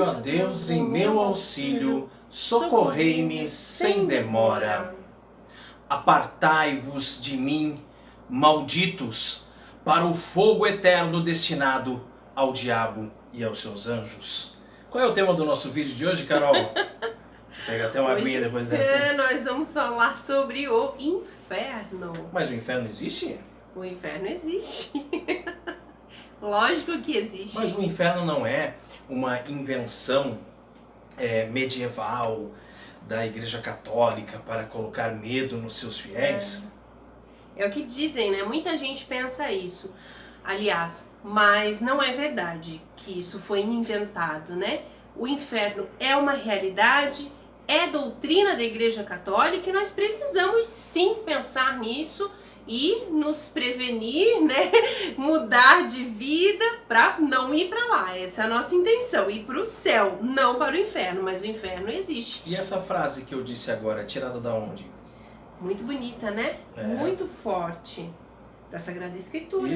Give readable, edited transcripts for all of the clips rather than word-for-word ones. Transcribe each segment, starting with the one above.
ó Deus, em meu auxílio, socorrei-me sem demora. Apartai-vos de mim, malditos, para o fogo eterno destinado ao diabo e aos seus anjos. Qual é o tema do nosso vídeo de hoje, Carol? Pega até uma aguinha depois dessa. Nós vamos falar sobre o inferno. Mas o inferno existe? O inferno existe. Lógico que existe. Mas o inferno não é uma invenção medieval da Igreja Católica para colocar medo nos seus fiéis? É o que dizem, né? Muita gente pensa isso. Aliás, mas não é verdade que isso foi inventado, né? O inferno é uma realidade, é doutrina da Igreja Católica e nós precisamos sim pensar nisso e nos prevenir, né? Mudar de vida para não ir para lá. Essa é a nossa intenção, ir para o céu, não para o inferno, mas o inferno existe. E essa frase que eu disse agora, tirada da onde? Muito bonita, né? Muito forte. Da Sagrada Escritura.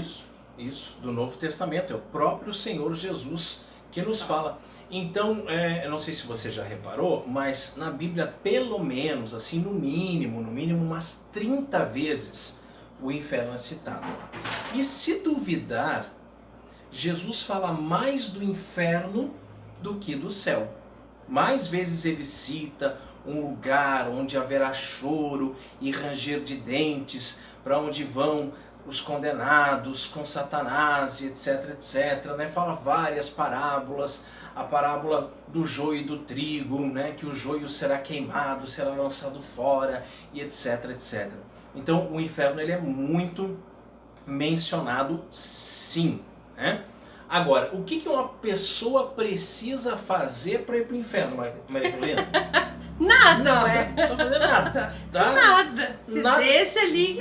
Isso, do Novo Testamento. É o próprio Senhor Jesus que nos fala. Então, eu não sei se você já reparou, mas na Bíblia, pelo menos, assim, no mínimo umas 30 vezes o inferno é citado. E se duvidar, Jesus fala mais do inferno do que do céu. Mais vezes ele cita um lugar onde haverá choro e ranger de dentes, para onde vão os condenados com Satanás, etc, etc. Né? Fala várias parábolas, a parábola do joio e do trigo, né? Que o joio será queimado, será lançado fora, e etc, etc. Então o inferno ele é muito mencionado, sim, né? Agora, o que uma pessoa precisa fazer para ir para o inferno, Maria Helena? Nada, Não precisa fazer nada. Tá? Nada. Você deixa ali.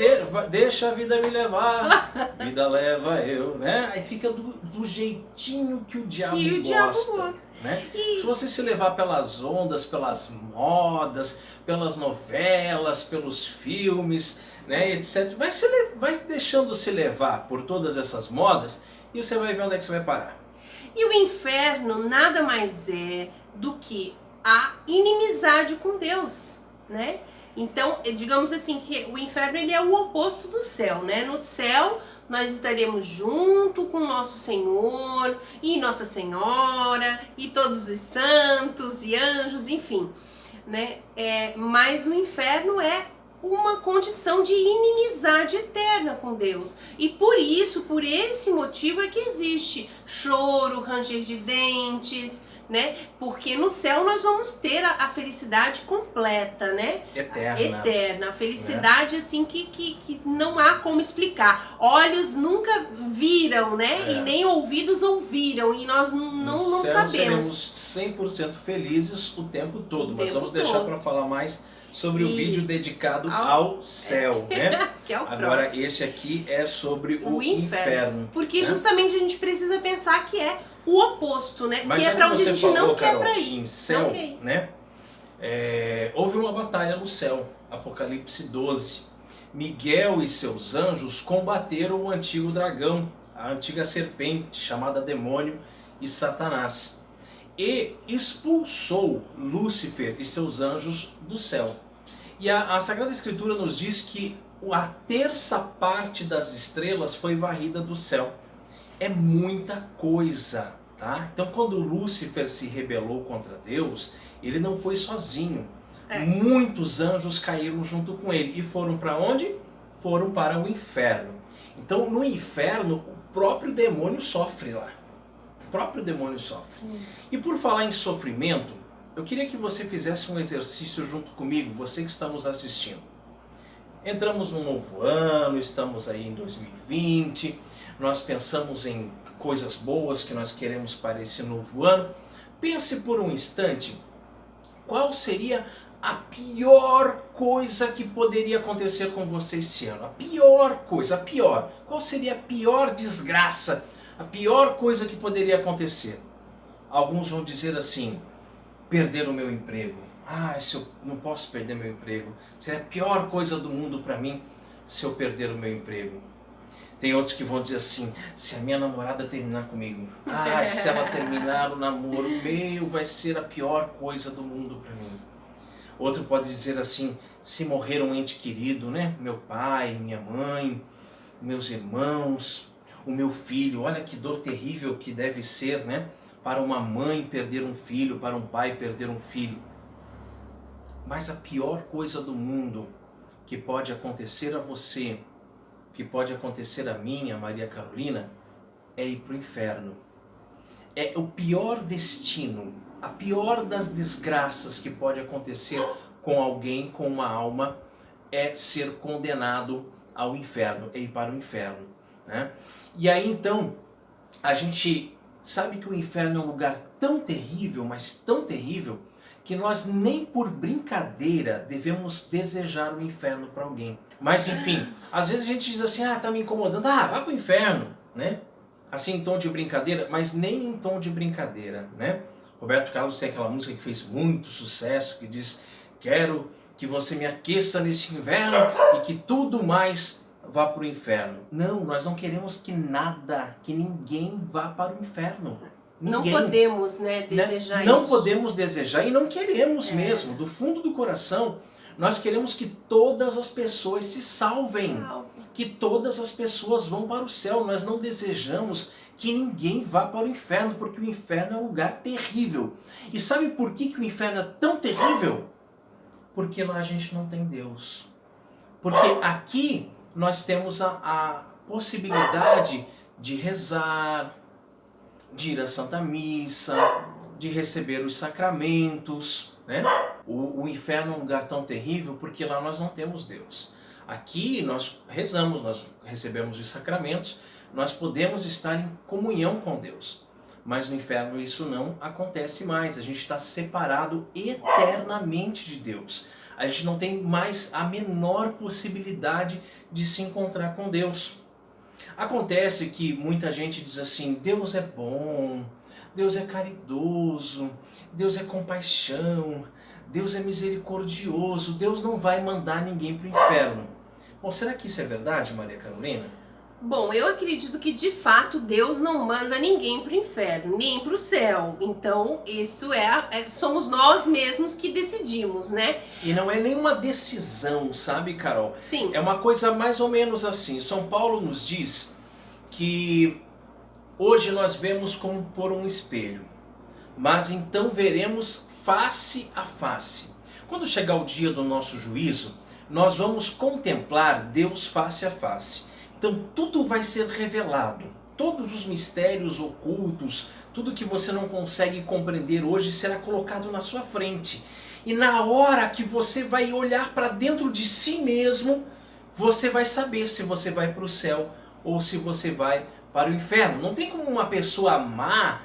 Deixa a vida me levar, vida leva eu, né? Aí fica do jeitinho que o diabo gosta. Né? Se você se levar pelas ondas, pelas modas, pelas novelas, pelos filmes, né, etc., vai deixando se levar por todas essas modas e você vai ver onde é que você vai parar. E o inferno nada mais é do que a inimizade com Deus, né? Então, digamos assim, que o inferno ele é o oposto do céu, né? No céu nós estaremos junto com nosso Senhor e Nossa Senhora e todos os santos e anjos, enfim, né? Mas o inferno é uma condição de inimizade eterna com Deus. E por isso, por esse motivo é que existe choro, ranger de dentes, né? Porque no céu nós vamos ter a felicidade completa, né? Eterna. A felicidade, né? Assim, que não há como explicar. Olhos nunca viram, né? E nem ouvidos ouviram. E nós não sabemos. Seremos 100% felizes o tempo todo. Mas vamos deixar para falar mais sobre o vídeo dedicado ao céu, né? Que é o Agora, próximo. esse aqui é sobre o inferno. Porque né? justamente a gente precisa pensar que é o oposto, né? Mas que é para onde a gente não quer para ir. Em céu, né? Houve uma batalha no céu, Apocalipse 12. Miguel e seus anjos combateram o antigo dragão, a antiga serpente, chamada demônio e Satanás, e expulsou Lúcifer e seus anjos do céu. E a Sagrada Escritura nos diz que a terça parte das estrelas foi varrida do céu. É muita coisa, tá? Então quando Lúcifer se rebelou contra Deus, ele não foi sozinho. Muitos anjos caíram junto com ele. E foram para onde? Foram para o inferno. Então no inferno o próprio demônio sofre lá. O próprio demônio sofre. E por falar em sofrimento, eu queria que você fizesse um exercício junto comigo, você que está nos assistindo. Entramos num novo ano, estamos aí em 2020, nós pensamos em coisas boas que nós queremos para esse novo ano. Pense por um instante, qual seria a pior coisa que poderia acontecer com você esse ano? A pior coisa, a pior. Qual seria a pior desgraça? A pior coisa que poderia acontecer? Alguns vão dizer assim, perder o meu emprego. Se eu não posso perder meu emprego. Seria a pior coisa do mundo para mim se eu perder o meu emprego. Tem outros que vão dizer assim, se a minha namorada terminar comigo, se ela terminar o namoro, vai ser a pior coisa do mundo para mim. Outro pode dizer assim, se morrer um ente querido, né? Meu pai, minha mãe, meus irmãos, o meu filho, olha que dor terrível que deve ser, né? Para uma mãe perder um filho, para um pai perder um filho. Mas a pior coisa do mundo que pode acontecer a você, que pode acontecer a mim, a Maria Carolina, é ir para o inferno. É o pior destino, a pior das desgraças que pode acontecer com alguém, com uma alma, é ser condenado ao inferno, é ir para o inferno, né? E aí então, a gente sabe que o inferno é um lugar tão terrível, mas tão terrível, que nós nem por brincadeira devemos desejar o inferno para alguém. Mas enfim, às vezes a gente diz assim, tá me incomodando, vá para o inferno, né? Assim em tom de brincadeira, mas nem em tom de brincadeira, né? Roberto Carlos tem aquela música que fez muito sucesso, que diz, quero que você me aqueça nesse inverno e que tudo mais vá para o inferno. Não, nós não queremos que nada, que ninguém vá para o inferno. Ninguém, não podemos, desejar isso. Não podemos desejar e não queremos mesmo, do fundo do coração. Nós queremos que todas as pessoas se salvem, que todas as pessoas vão para o céu. Nós não desejamos que ninguém vá para o inferno, porque o inferno é um lugar terrível. E sabe por que o inferno é tão terrível? Porque lá a gente não tem Deus. Porque aqui nós temos a possibilidade de rezar, de ir à Santa Missa, de receber os sacramentos, né? O inferno é um lugar tão terrível porque lá nós não temos Deus. Aqui nós rezamos, nós recebemos os sacramentos, nós podemos estar em comunhão com Deus. Mas no inferno isso não acontece mais, a gente está separado eternamente de Deus. A gente não tem mais a menor possibilidade de se encontrar com Deus. Acontece que muita gente diz assim, Deus é bom, Deus é caridoso, Deus é compaixão, Deus é misericordioso, Deus não vai mandar ninguém para o inferno. Bom, será que isso é verdade, Maria Carolina? Bom, eu acredito que de fato Deus não manda ninguém para o inferno, nem para o céu. Então isso somos nós mesmos que decidimos, né? E não é nenhuma decisão, sabe, Carol? Sim. É uma coisa mais ou menos assim. São Paulo nos diz que hoje nós vemos como por um espelho, mas então veremos face a face. Quando chegar o dia do nosso juízo, nós vamos contemplar Deus face a face. Então tudo vai ser revelado, todos os mistérios ocultos, tudo que você não consegue compreender hoje será colocado na sua frente. E na hora que você vai olhar para dentro de si mesmo, você vai saber se você vai para o céu ou se você vai para o inferno. Não tem como uma pessoa má,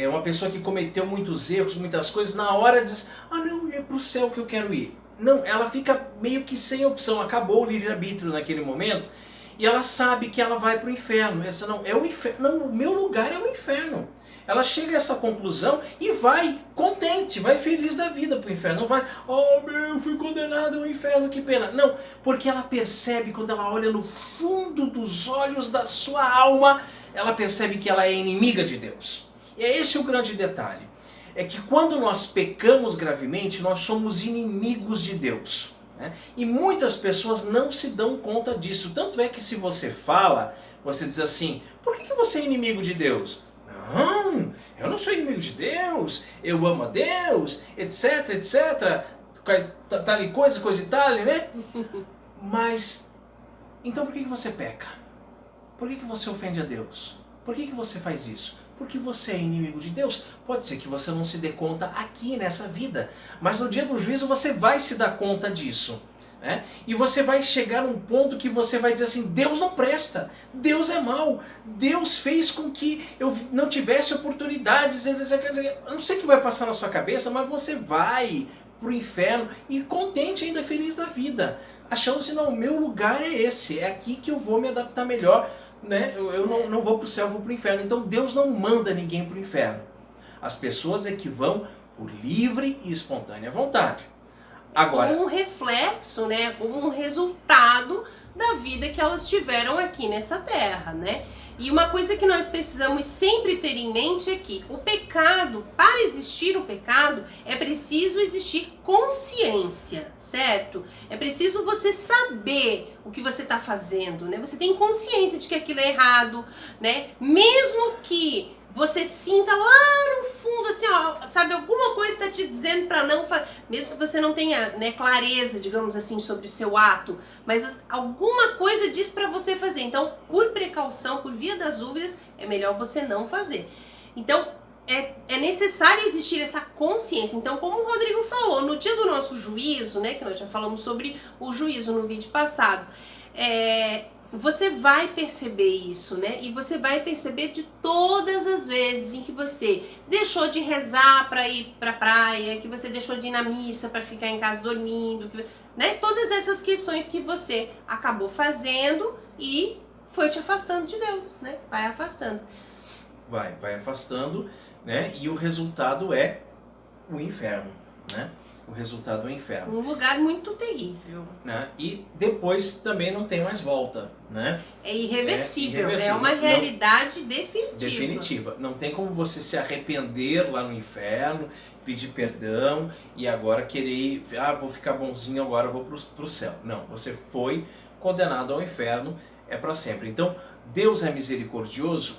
uma pessoa que cometeu muitos erros, muitas coisas, na hora diz, não, é para o céu que eu quero ir. Não, ela fica meio que sem opção, acabou o livre-arbítrio naquele momento, e ela sabe que ela vai para o inferno. Ela diz, não, é o inferno, não, o meu lugar é o inferno. Ela chega a essa conclusão e vai contente, vai feliz da vida para o inferno. Não vai, fui condenado ao inferno, que pena. Não, porque ela percebe, quando ela olha no fundo dos olhos da sua alma, ela percebe que ela é inimiga de Deus. E é esse o grande detalhe. É que quando nós pecamos gravemente, nós somos inimigos de Deus. Né? E muitas pessoas não se dão conta disso. Tanto é que se você fala, você diz assim, por que você é inimigo de Deus? Não, eu não sou inimigo de Deus, eu amo a Deus, etc, etc, tal coisa e tal, né? Mas, então por que você peca? Por que você ofende a Deus? Por que você faz isso? Porque você é inimigo de Deus. Pode ser que você não se dê conta aqui nessa vida, mas no dia do juízo você vai se dar conta disso. Né? E você vai chegar num ponto que você vai dizer assim, Deus não presta, Deus é mau, Deus fez com que eu não tivesse oportunidades, eu não sei o que vai passar na sua cabeça, mas você vai pro inferno e contente ainda, feliz da vida, achando assim, não, o meu lugar é esse, é aqui que eu vou me adaptar melhor, né? Eu não vou pro céu, eu vou pro inferno. Então Deus não manda ninguém pro inferno, as pessoas é que vão por livre e espontânea vontade. Agora, como um reflexo, né, como um resultado da vida que elas tiveram aqui nessa terra, né? E uma coisa que nós precisamos sempre ter em mente é que o pecado, para existir o pecado, é preciso existir consciência, certo? É preciso você saber o que você está fazendo, né? Você tem consciência de que aquilo é errado, né? Mesmo que você sinta lá no fundo, assim, ó, sabe, alguma coisa está te dizendo para não fazer, mesmo que você não tenha, né, clareza, digamos assim, sobre o seu ato, mas alguma coisa diz para você fazer. Então, por precaução, por via das dúvidas, é melhor você não fazer. Então, é necessário existir essa consciência. Então, como o Rodrigo falou, no dia do nosso juízo, né, que nós já falamos sobre o juízo no vídeo passado, você vai perceber isso, né? E você vai perceber de todas as vezes em que você deixou de rezar para ir para a praia, que você deixou de ir na missa para ficar em casa dormindo, né? Todas essas questões que você acabou fazendo e foi te afastando de Deus, né? Vai afastando. Vai afastando, né? E o resultado é o inferno, né? O resultado é o inferno. Um lugar muito terrível. Né? E depois também não tem mais volta, né? É irreversível, irreversível. É uma realidade definitiva. Definitiva. Não tem como você se arrepender lá no inferno, pedir perdão e agora querer, vou ficar bonzinho, agora vou pro céu. Não, você foi condenado ao inferno, é para sempre. Então, Deus é misericordioso,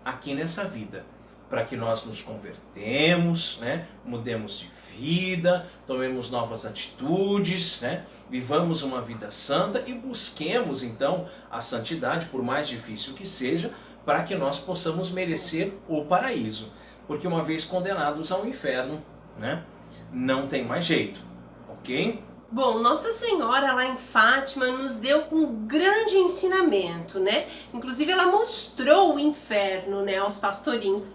aqui nessa vida, para que nós nos convertemos, né? Mudemos de vida, tomemos novas atitudes, né? Vivamos uma vida santa e busquemos então a santidade, por mais difícil que seja, para que nós possamos merecer o paraíso. Porque uma vez condenados ao inferno, né? Não tem mais jeito, ok? Bom, Nossa Senhora lá em Fátima nos deu um grande ensinamento, né? Inclusive ela mostrou o inferno, né, aos pastorinhos,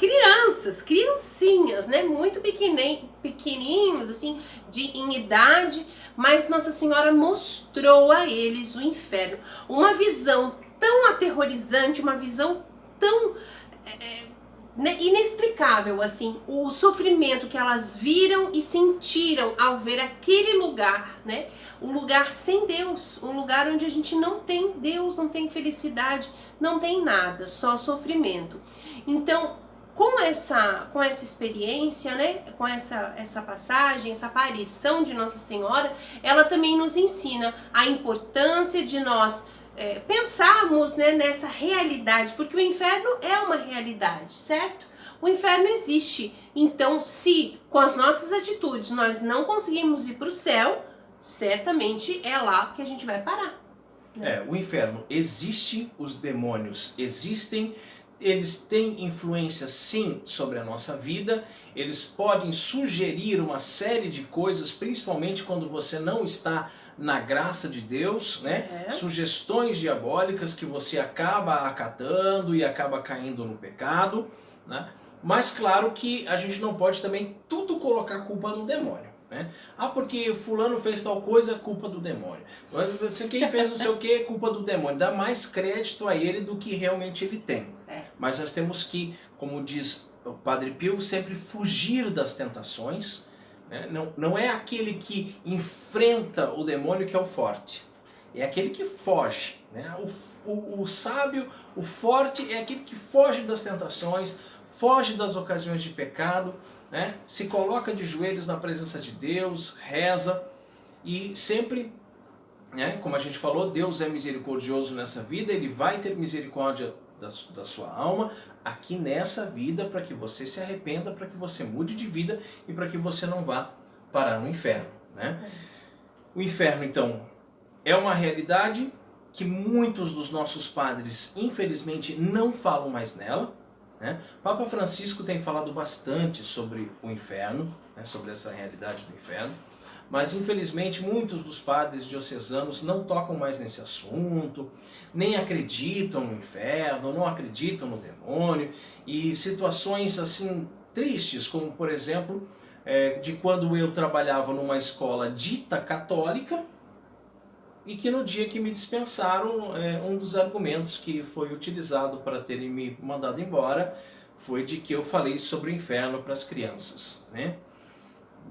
criancinhas, né, muito pequenininhos, assim, em idade, mas Nossa Senhora mostrou a eles o inferno. Uma visão tão aterrorizante, uma visão tão inexplicável, assim, o sofrimento que elas viram e sentiram ao ver aquele lugar, né? Um lugar sem Deus, um lugar onde a gente não tem Deus, não tem felicidade, não tem nada, só sofrimento. Então, com essa experiência, né? Com essa passagem, essa aparição de Nossa Senhora, ela também nos ensina a importância de nós pensarmos, né, nessa realidade, porque o inferno é uma realidade, certo? O inferno existe. Então, se com as nossas atitudes nós não conseguimos ir para o céu, certamente é lá que a gente vai parar. Né? O inferno existe, os demônios existem, eles têm influência sim sobre a nossa vida, eles podem sugerir uma série de coisas, principalmente quando você não está na graça de Deus, né? Sugestões diabólicas que você acaba acatando e acaba caindo no pecado, né? Mas claro que a gente não pode também tudo colocar culpa no demônio, né? Porque fulano fez tal coisa, culpa do demônio. Quem fez não sei o que, culpa do demônio. Dá mais crédito a ele do que realmente ele tem. Mas nós temos que, como diz o Padre Pio, sempre fugir das tentações. Não é aquele que enfrenta o demônio que é o forte, é aquele que foge, né? O sábio, o forte é aquele que foge das tentações, foge das ocasiões de pecado, né? Se coloca de joelhos na presença de Deus, reza e sempre, né, como a gente falou, Deus é misericordioso nessa vida, Ele vai ter misericórdia da sua alma aqui nessa vida, para que você se arrependa, para que você mude de vida e para que você não vá parar no inferno, né? O inferno, então, é uma realidade que muitos dos nossos padres, infelizmente, não falam mais nela, né? Papa Francisco tem falado bastante sobre o inferno, né, sobre essa realidade do inferno, mas infelizmente muitos dos padres diocesanos não tocam mais nesse assunto, nem acreditam no inferno, não acreditam no demônio, e situações assim tristes, como por exemplo, de quando eu trabalhava numa escola dita católica, e que no dia que me dispensaram, um dos argumentos que foi utilizado para terem me mandado embora foi de que eu falei sobre o inferno para as crianças, né?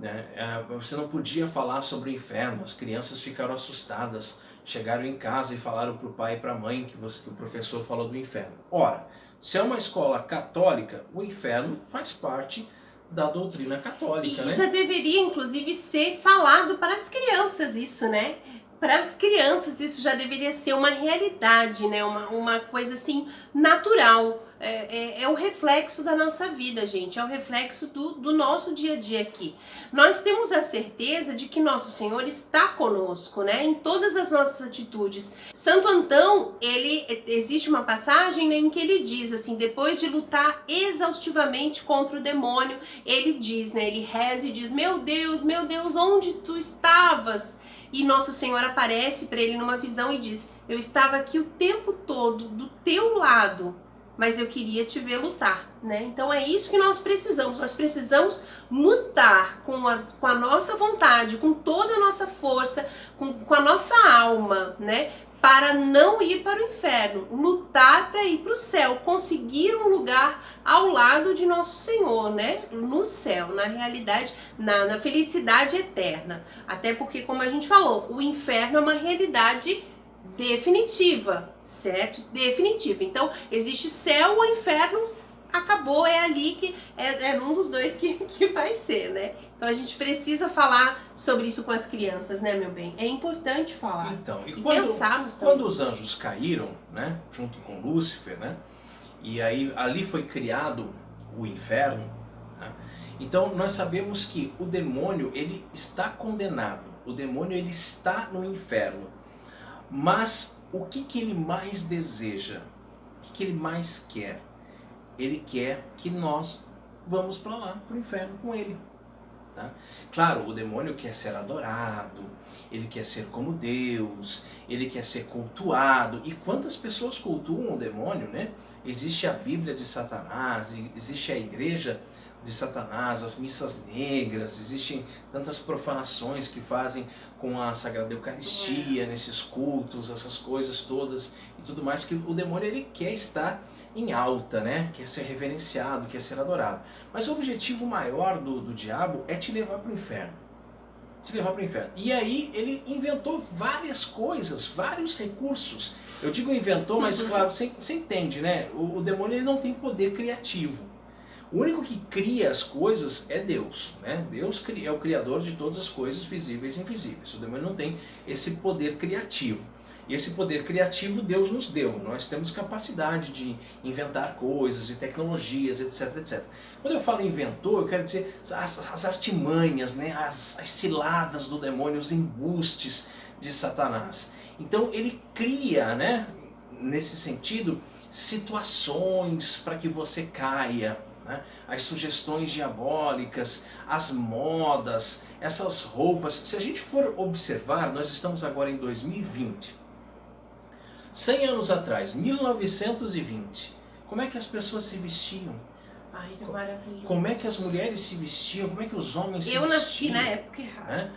né? Você não podia falar sobre o inferno, as crianças ficaram assustadas, chegaram em casa e falaram para o pai e para a mãe que o professor falou do inferno. Ora, se é uma escola católica, o inferno faz parte da doutrina católica, E né? já deveria, inclusive, ser falado para as crianças isso, né? Para as crianças isso já deveria ser uma realidade, né? Uma coisa assim natural. É o reflexo da nossa vida, gente. É o reflexo do nosso dia a dia aqui. Nós temos a certeza de que nosso Senhor está conosco, né? Em todas as nossas atitudes. Santo Antão, existe uma passagem, né, em que ele diz assim, depois de lutar exaustivamente contra o demônio, ele diz, né? Ele reza e diz: meu Deus, onde tu estavas? E nosso Senhor aparece para ele numa visão e diz: eu estava aqui o tempo todo do teu lado, mas eu queria te ver lutar, né? Então é isso que nós precisamos lutar com a nossa vontade, com toda a nossa força, com a nossa alma, né? Para não ir para o inferno, lutar para ir para o céu, conseguir um lugar ao lado de nosso Senhor, né? No céu, na realidade, na felicidade eterna. Até porque, como a gente falou, o inferno é uma realidade definitiva, certo? Definitiva. Então, existe céu ou inferno, acabou, é ali que é um dos dois que vai ser, né? Então a gente precisa falar sobre isso com as crianças, né, meu bem? É importante falar. Então, e pensarmos também. quando os anjos caíram, né, junto com Lúcifer, né, e aí ali foi criado o inferno, né, então nós sabemos que o demônio, ele está condenado, o demônio, ele está no inferno, mas o que ele mais deseja? O que ele mais quer? Ele quer que nós vamos para lá, para o inferno com ele. Tá? Claro, o demônio quer ser adorado, ele quer ser como Deus, ele quer ser cultuado. E quantas pessoas cultuam o demônio, né? Existe a Bíblia de Satanás, existe a igreja de Satanás, as missas negras, existem tantas profanações que fazem com a Sagrada Eucaristia, nesses cultos, essas coisas todas e tudo mais, que o demônio, ele quer estar em alta, né? Quer ser reverenciado, quer ser adorado. Mas o objetivo maior do diabo é te levar para o inferno. Te levar para o inferno. E aí ele inventou várias coisas, vários recursos. Eu digo inventou, mas claro, você entende, né? O demônio, ele não tem poder criativo. O único que cria as coisas é Deus, né? Deus é o criador de todas as coisas visíveis e invisíveis. O demônio não tem esse poder criativo. E esse poder criativo Deus nos deu. Nós temos capacidade de inventar coisas e tecnologias, etc, etc. Quando eu falo inventor, eu quero dizer as artimanhas, né? As ciladas do demônio, os embustes de Satanás. Então ele cria, né? Nesse sentido, situações para que você caia. Né? As sugestões diabólicas, as modas, essas roupas. Se a gente for observar, nós estamos agora em 2020. 100 anos atrás, 1920, como é que as pessoas se vestiam? Ai, que maravilha. Como é que as mulheres se vestiam? Como é que os homens se vestiam? Eu nasci na época errada. Né?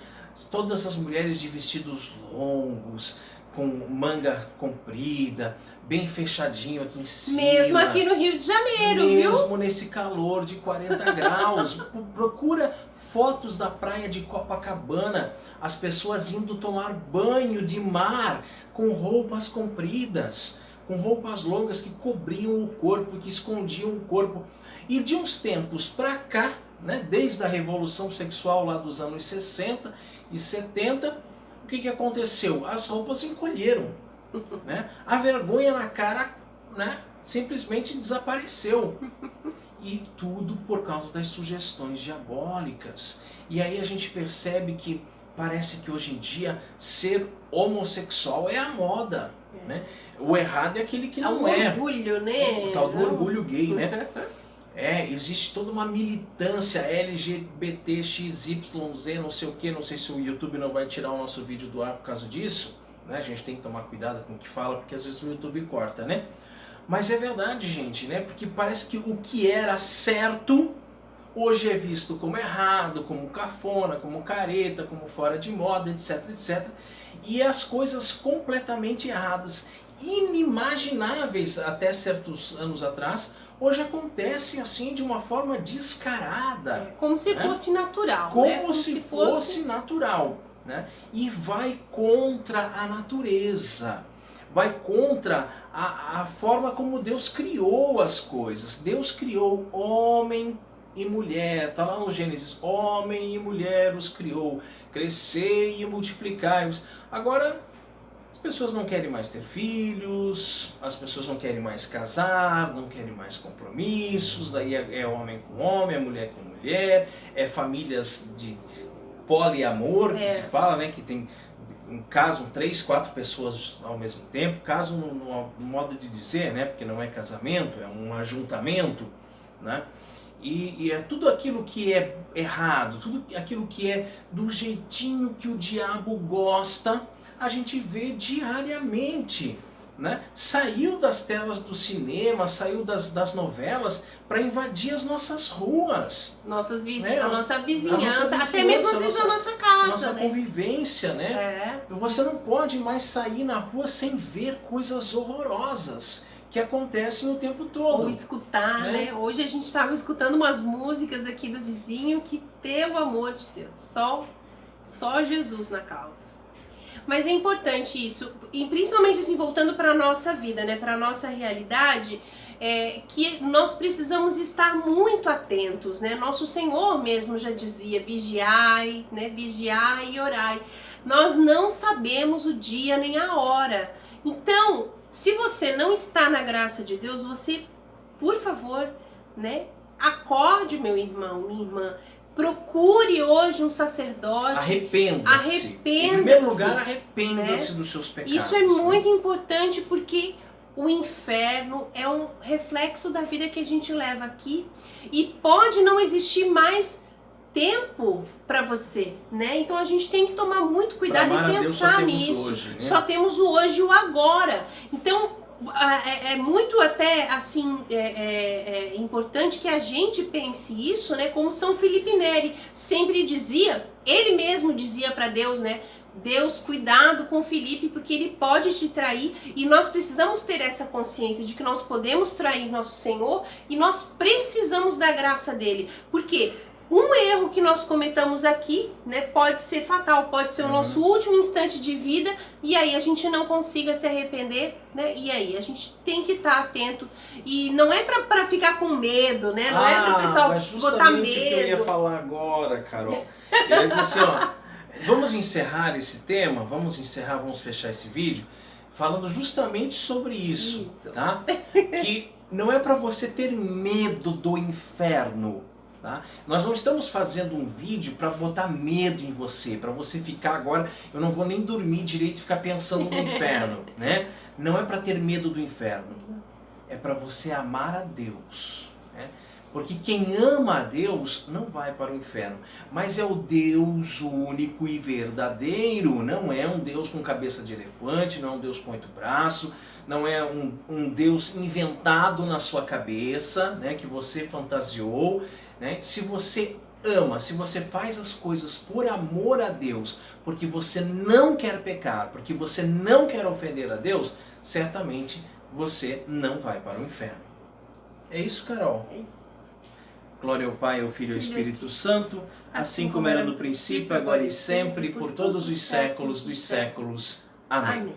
Todas as mulheres de vestidos longos, com manga comprida, bem fechadinho aqui em cima. Mesmo aqui no Rio de Janeiro, viu? Mesmo nesse calor de 40 graus. Procura fotos da praia de Copacabana, as pessoas indo tomar banho de mar com roupas compridas, com roupas longas que cobriam o corpo, que escondiam o corpo. E de uns tempos pra cá, né, desde a Revolução Sexual lá dos anos 60 e 70, o que aconteceu? As roupas encolheram, né? A vergonha na cara, né, simplesmente desapareceu. E tudo por causa das sugestões diabólicas. E aí a gente percebe que parece que hoje em dia ser homossexual é a moda. Né? O errado é aquele que não é. É um orgulho, né? O tal do orgulho gay, né? Existe toda uma militância LGBT, XYZ, não sei o que, não sei se o YouTube não vai tirar o nosso vídeo do ar por causa disso, né? A gente tem que tomar cuidado com o que fala, porque às vezes o YouTube corta, né? Mas é verdade, gente, né? Porque parece que o que era certo, hoje é visto como errado, como cafona, como careta, como fora de moda, etc, etc. E as coisas completamente erradas, inimagináveis até certos anos atrás, hoje acontecem assim de uma forma descarada. Como se fosse natural. Como, né? se fosse natural. Né? E vai contra a natureza. Vai contra a forma como Deus criou as coisas. Deus criou homem e mulher, está lá no Gênesis, homem e mulher os criou, crescei e multiplicai-os. Agora, as pessoas não querem mais ter filhos, as pessoas não querem mais casar, não querem mais compromissos, aí é homem com homem, é mulher com mulher, é famílias de poliamor, que se fala, né, que tem casam 3, 4 pessoas ao mesmo tempo, caso no modo de dizer, né, porque não é casamento, é um ajuntamento, né? E é tudo aquilo que é errado, tudo aquilo que é do jeitinho que o diabo gosta, a gente vê diariamente. Né? Saiu das telas do cinema, saiu das novelas para invadir as nossas ruas. Nossas né? a nossa vizinhança, até mesmo às vezes a nossa casa. Nossa né? convivência, né? Você não pode mais sair na rua sem ver coisas horrorosas que acontecem o tempo todo. Ou escutar, né? Hoje a gente estava escutando umas músicas aqui do vizinho que, pelo amor de Deus, só Jesus na causa. Mas é importante isso, e principalmente assim, voltando para a nossa vida, né, para a nossa realidade, que nós precisamos estar muito atentos, né? Nosso Senhor mesmo já dizia, vigiai, né, vigiai e orai. Nós não sabemos o dia nem a hora. Então, se você não está na graça de Deus, você, por favor, né, acorde, meu irmão, minha irmã. Procure hoje um sacerdote. Arrependa-se. Em primeiro lugar, arrependa-se dos seus pecados. Isso é muito importante porque o inferno é um reflexo da vida que a gente leva aqui e pode não existir mais tempo para você, né? Então a gente tem que tomar muito cuidado e pensar nisso. Hoje, né? Só temos o hoje e o agora. Então é muito até assim importante que a gente pense isso, né? Como São Felipe Neri sempre dizia, ele mesmo dizia para Deus, né? Deus, cuidado com Felipe, porque ele pode te trair, e nós precisamos ter essa consciência de que nós podemos trair nosso Senhor e nós precisamos da graça dele, porque um erro que nós cometamos aqui, né, pode ser fatal, pode ser o nosso último instante de vida, e aí a gente não consiga se arrepender, né? E aí a gente tem que estar atento, e não é pra ficar com medo, né? Não é pra o pessoal botar medo. O que eu ia falar agora, Carol. Eu ia dizer assim, ó, vamos encerrar esse tema, vamos fechar esse vídeo, falando justamente sobre isso. Tá? Que não é pra você ter medo do inferno. Tá? Nós não estamos fazendo um vídeo para botar medo em você, para você ficar agora, eu não vou nem dormir direito e ficar pensando no inferno, né? Não é para ter medo do inferno, é para você amar a Deus, né? Porque quem ama a Deus não vai para o inferno, mas é o Deus único e verdadeiro, não é um Deus com cabeça de elefante, não é um Deus com 8 braços, não é um Deus inventado na sua cabeça, né, que você fantasiou, né? Se você ama, se você faz as coisas por amor a Deus, porque você não quer pecar, porque você não quer ofender a Deus, certamente você não vai para o inferno. É isso, Carol? É isso. Glória ao Pai, ao Filho e ao Espírito Santo, assim como era no princípio, agora e sempre, por todos os séculos dos séculos. Amém.